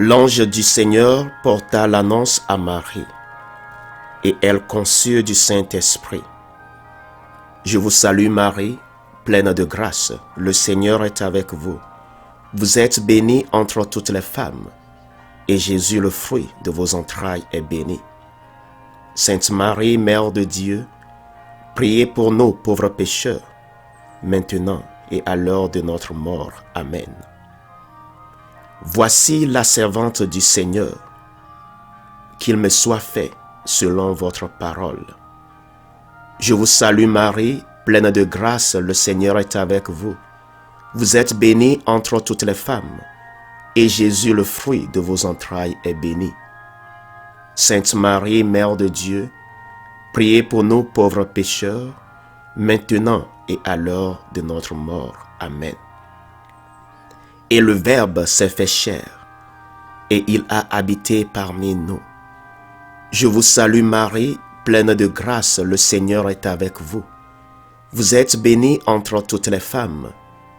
L'ange du Seigneur porta l'annonce à Marie, et elle conçut du Saint-Esprit. Je vous salue Marie, pleine de grâce, le Seigneur est avec vous. Vous êtes bénie entre toutes les femmes, et Jésus, le fruit de vos entrailles, est béni. Sainte Marie, Mère de Dieu, priez pour nous pauvres pécheurs, maintenant et à l'heure de notre mort. Amen. Voici la servante du Seigneur, qu'il me soit fait selon votre parole. Je vous salue Marie, pleine de grâce, le Seigneur est avec vous. Vous êtes bénie entre toutes les femmes, et Jésus, le fruit de vos entrailles, est béni. Sainte Marie, Mère de Dieu, priez pour nous pauvres pécheurs, maintenant et à l'heure de notre mort. Amen. Et le Verbe s'est fait chair, et il a habité parmi nous. Je vous salue Marie, pleine de grâce, le Seigneur est avec vous. Vous êtes bénie entre toutes les femmes,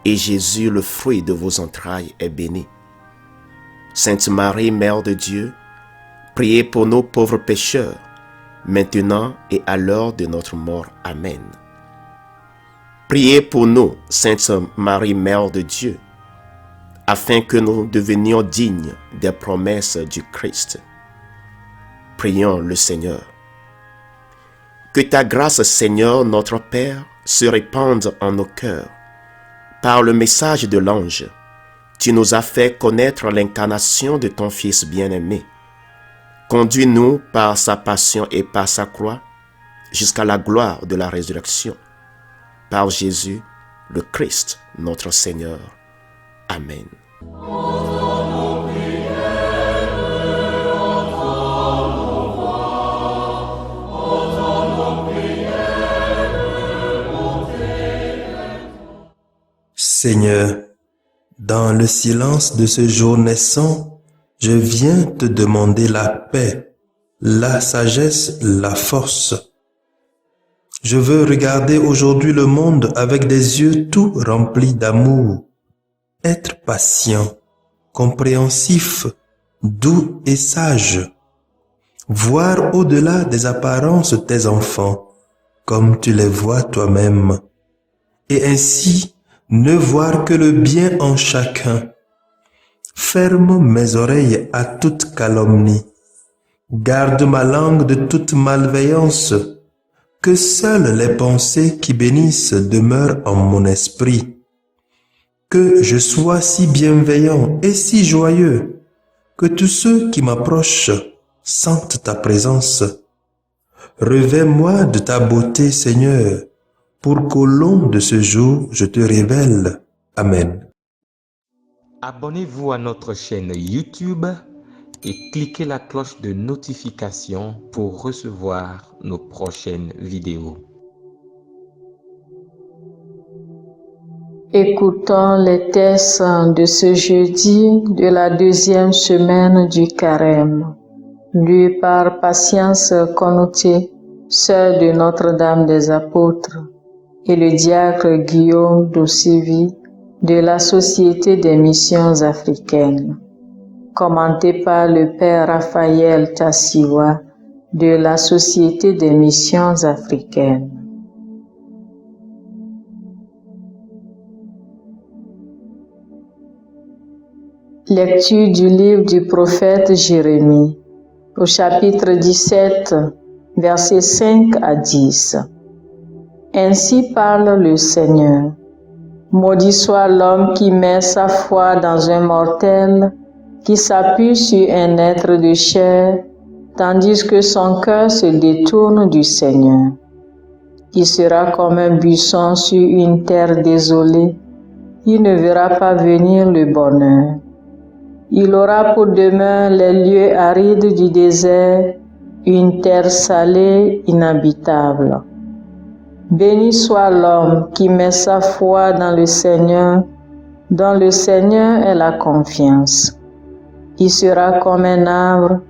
et Jésus, le fruit de vos entrailles, est béni. Sainte Marie, Mère de Dieu, priez pour nous pauvres pécheurs, maintenant et à l'heure de notre mort. Amen. Priez pour nous, Sainte Marie, Mère de Dieu, afin que nous devenions dignes des promesses du Christ. Prions le Seigneur. Que ta grâce, Seigneur, notre Père, se répande en nos cœurs. Par le message de l'ange, tu nous as fait connaître l'incarnation de ton Fils bien-aimé. Conduis-nous par sa passion et par sa croix jusqu'à la gloire de la résurrection. Par Jésus, le Christ, notre Seigneur. Amen. Seigneur, dans le silence de ce jour naissant, je viens te demander la paix, la sagesse, la force. Je veux regarder aujourd'hui le monde avec des yeux tout remplis d'amour, être patient, compréhensif, doux et sage, voir au-delà des apparences tes enfants, comme tu les vois toi-même, et ainsi ne voir que le bien en chacun. Ferme mes oreilles à toute calomnie, garde ma langue de toute malveillance, que seules les pensées qui bénissent demeurent en mon esprit. Que je sois si bienveillant et si joyeux, que tous ceux qui m'approchent sentent ta présence. Revêt-moi de ta beauté, Seigneur, pour qu'au long de ce jour, je te révèle. Amen. Abonnez-vous à notre chaîne YouTube et cliquez la cloche de notification pour recevoir nos prochaines vidéos. Écoutons les textes de ce jeudi de la deuxième semaine du Carême, lu par Patience Konouté, sœur de Notre-Dame des Apôtres, et le diacre Guillaume Dossivi de la Société des Missions Africaines, commenté par le Père Raphaël Tassiwa de la Société des Missions Africaines. Lecture du livre du prophète Jérémie, au chapitre 17, versets 5 à 10. Ainsi parle le Seigneur. Maudit soit l'homme qui met sa foi dans un mortel, qui s'appuie sur un être de chair, tandis que son cœur se détourne du Seigneur. Il sera comme un buisson sur une terre désolée. Il ne verra pas venir le bonheur. Il aura pour demeure les lieux arides du désert, une terre salée, inhabitable. Béni soit l'homme qui met sa foi dans le Seigneur, dont le Seigneur est la confiance. Il sera comme un arbre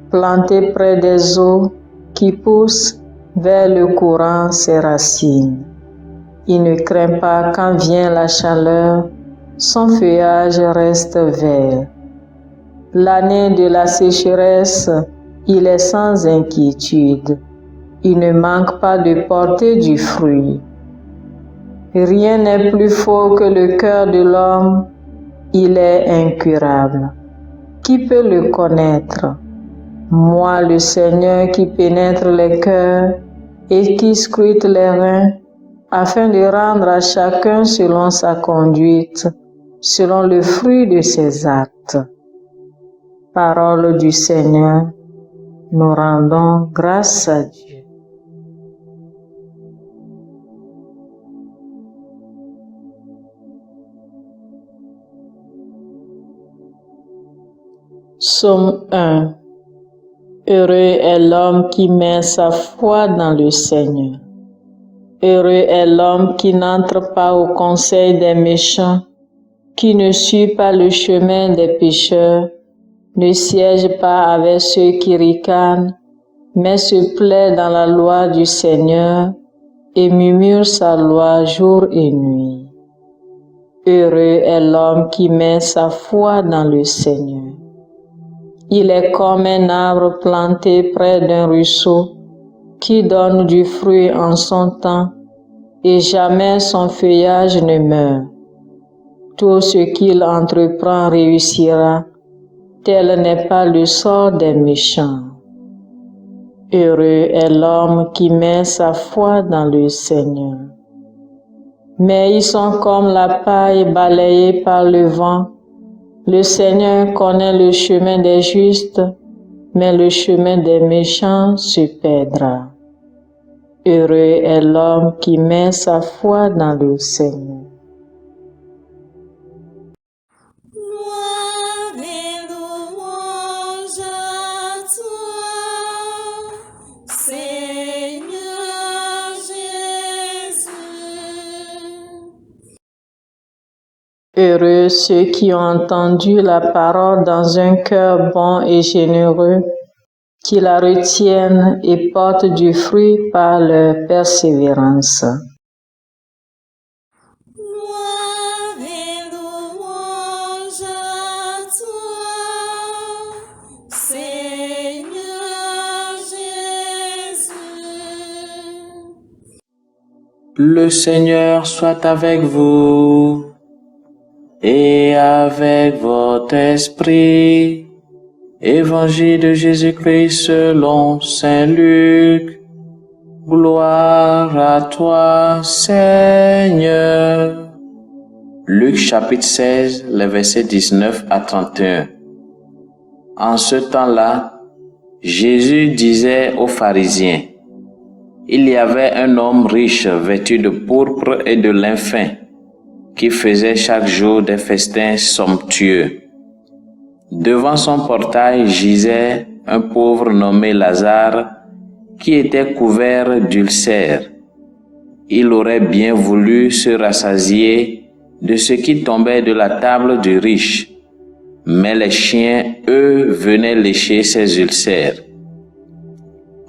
planté près des eaux qui pousse vers le courant ses racines. Il ne craint pas quand vient la chaleur, son feuillage reste vert. L'année de la sécheresse, il est sans inquiétude. Il ne manque pas de porter du fruit. Rien n'est plus faux que le cœur de l'homme. Il est incurable. Qui peut le connaître? Moi, le Seigneur qui pénètre les cœurs et qui scrute les reins, afin de rendre à chacun selon sa conduite, selon le fruit de ses actes. Parole du Seigneur, nous rendons grâce à Dieu. Psaume 1. Heureux est l'homme qui met sa foi dans le Seigneur. Heureux est l'homme qui n'entre pas au conseil des méchants, qui ne suit pas le chemin des pécheurs, ne siège pas avec ceux qui ricanent, mais se plaît dans la loi du Seigneur et murmure sa loi jour et nuit. Heureux est l'homme qui met sa foi dans le Seigneur. Il est comme un arbre planté près d'un ruisseau, qui donne du fruit en son temps, et jamais son feuillage ne meurt. Tout ce qu'il entreprend réussira, tel n'est pas le sort des méchants. Heureux est l'homme qui met sa foi dans le Seigneur. Mais ils sont comme la paille balayée par le vent. Le Seigneur connaît le chemin des justes, mais le chemin des méchants se perdra. Heureux est l'homme qui met sa foi dans le Seigneur. Gloire et louange à toi, Seigneur Jésus. Heureux ceux qui ont entendu la parole dans un cœur bon et généreux, qui la retiennent et portent du fruit par leur persévérance. Gloire et louange à toi, Seigneur Jésus. Le Seigneur soit avec vous et avec votre esprit. Évangile de Jésus-Christ selon saint Luc. Gloire à toi, Seigneur. Luc chapitre 16, les versets 19 à 31. En ce temps-là, Jésus disait aux pharisiens: il y avait un homme riche vêtu de pourpre et de lin fin, qui faisait chaque jour des festins somptueux. Devant son portail gisait un pauvre nommé Lazare, qui était couvert d'ulcères. Il aurait bien voulu se rassasier de ce qui tombait de la table du riche, mais les chiens, eux, venaient lécher ses ulcères.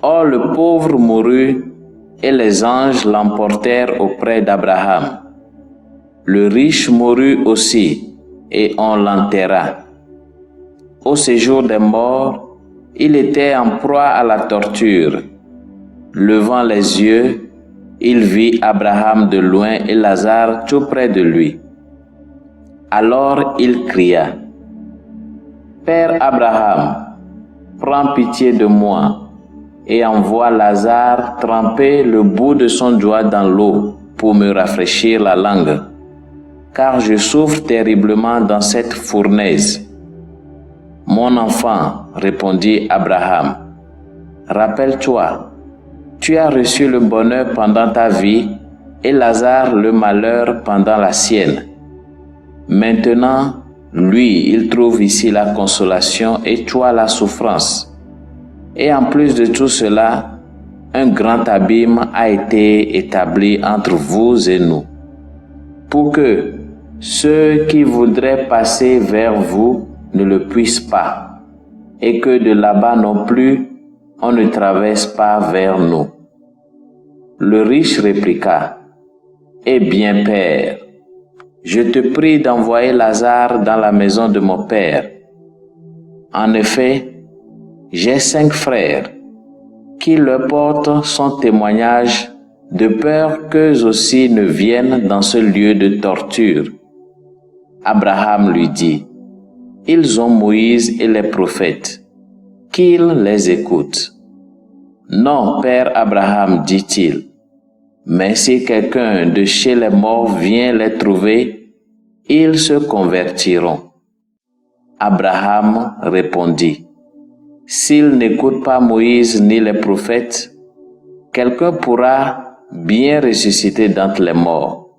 Or le pauvre mourut, et les anges l'emportèrent auprès d'Abraham. Le riche mourut aussi, et on l'enterra. Au séjour des morts, il était en proie à la torture. Levant les yeux, il vit Abraham de loin et Lazare tout près de lui. Alors il cria: Père Abraham, prends pitié de moi et envoie Lazare tremper le bout de son doigt dans l'eau pour me rafraîchir la langue, car je souffre terriblement dans cette fournaise. Mon enfant, répondit Abraham, rappelle-toi, tu as reçu le bonheur pendant ta vie et Lazare le malheur pendant la sienne. Maintenant, lui, il trouve ici la consolation et toi la souffrance. Et en plus de tout cela, un grand abîme a été établi entre vous et nous, pour que ceux qui voudraient passer vers vous ne le puissent pas, et que de là-bas non plus, on ne traverse pas vers nous. Le riche répliqua: Eh bien, Père, je te prie d'envoyer Lazare dans la maison de mon père, En effet, j'ai 5 frères qui leur portent son témoignage de peur qu'eux aussi ne viennent dans ce lieu de torture. Abraham lui dit, ils ont Moïse et les prophètes, qu'ils les écoutent. Non, Père Abraham, dit-il, mais si quelqu'un de chez les morts vient les trouver, ils se convertiront. Abraham répondit, s'ils n'écoutent pas Moïse ni les prophètes, quelqu'un pourra bien ressusciter d'entre les morts.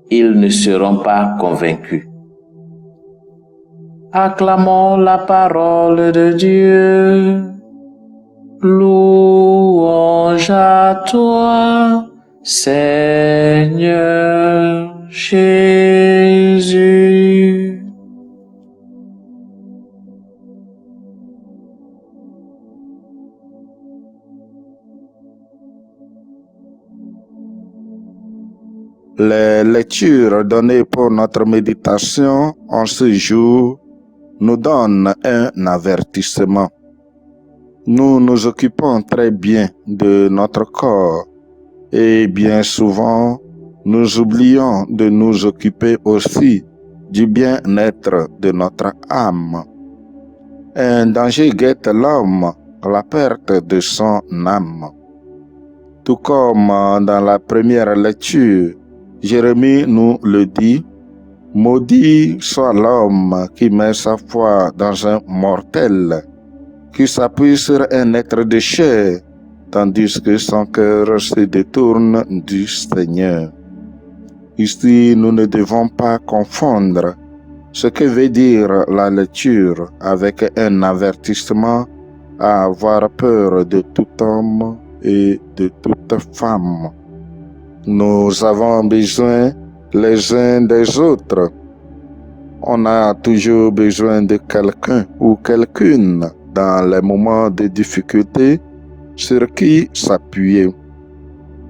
Ils ne seront pas convaincus. Acclamons la parole de Dieu. Louange à toi, Seigneur Jésus. Les lectures données pour notre méditation en ce jour nous donnent un avertissement. Nous nous occupons très bien de notre corps et bien souvent nous oublions de nous occuper aussi du bien-être de notre âme. Un danger guette l'homme, la perte de son âme. Tout comme dans la première lecture, Jérémie nous le dit, « Maudit soit l'homme qui met sa foi dans un mortel, qui s'appuie sur un être de chair, tandis que son cœur se détourne du Seigneur. » Ici, nous ne devons pas confondre ce que veut dire la lecture avec un avertissement à avoir peur de tout homme et de toute femme. Nous avons besoin les uns des autres. On a toujours besoin de quelqu'un ou quelqu'une dans les moments de difficulté sur qui s'appuyer.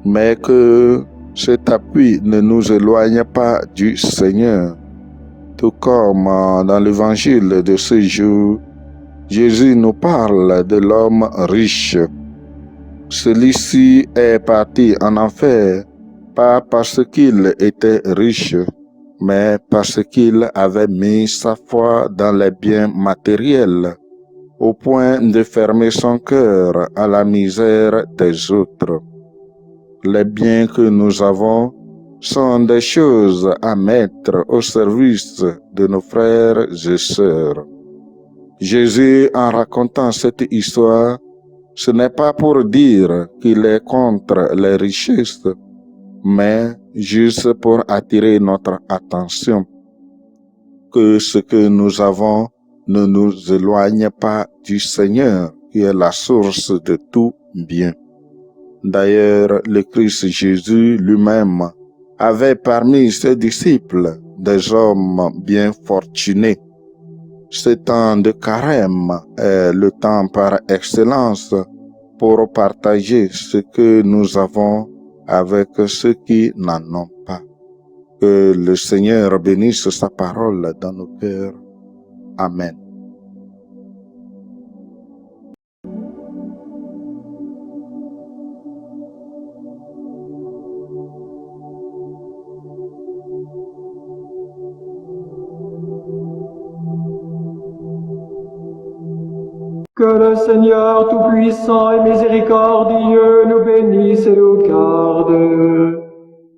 Mais que cet appui ne nous éloigne pas du Seigneur. Tout comme dans l'évangile de ce jour, Jésus nous parle de l'homme riche. Celui-ci est parti en enfer, pas parce qu'il était riche, mais parce qu'il avait mis sa foi dans les biens matériels, au point de fermer son cœur à la misère des autres. Les biens que nous avons sont des choses à mettre au service de nos frères et sœurs. Jésus, en racontant cette histoire, ce n'est pas pour dire qu'il est contre les richesses, mais juste pour attirer notre attention. Que ce que nous avons ne nous éloigne pas du Seigneur, qui est la source de tout bien. D'ailleurs, le Christ Jésus lui-même avait parmi ses disciples des hommes bien fortunés. Ce temps de carême est le temps par excellence pour partager ce que nous avons avec ceux qui n'en ont pas. Que le Seigneur bénisse sa parole dans nos cœurs. Amen. Que le Seigneur Tout-Puissant et Miséricordieux nous bénisse et nous garde,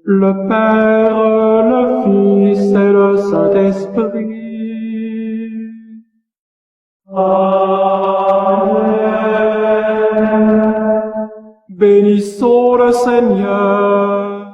le Père, le Fils et le Saint-Esprit. Amen. Bénissons le Seigneur.